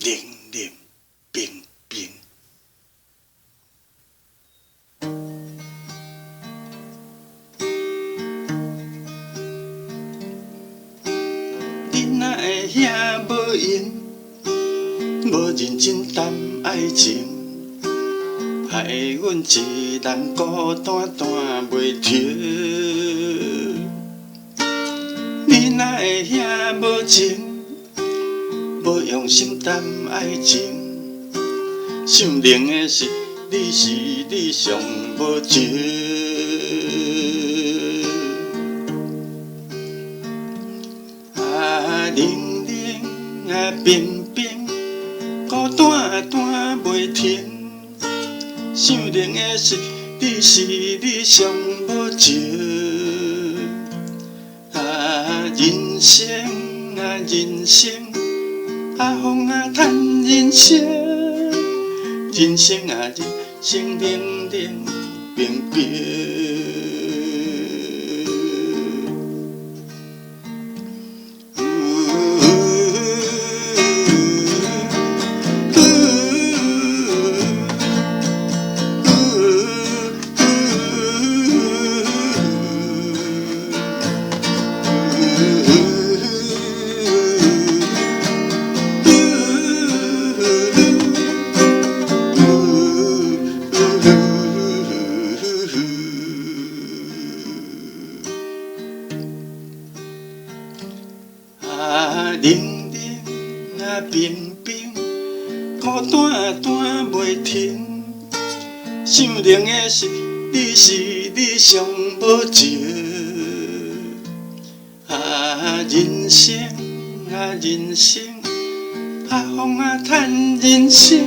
冷冷冰冰。你哪会遐无用，无认真谈爱情，害阮一人孤单单袂停。你哪会遐无情，无用心谈爱情，想冷的是你上无情。冷冷啊冰冰，孤单单袂停。想冷的是你上无情。人生啊人生，风啊叹人生，人生啊人生冷冷冰冰。冷冷啊冰冰，孤单单袂停。想冷的是你上无情。人生啊人生，风啊叹人生，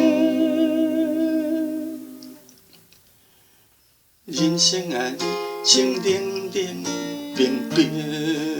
人生啊人生冷冷冰冰。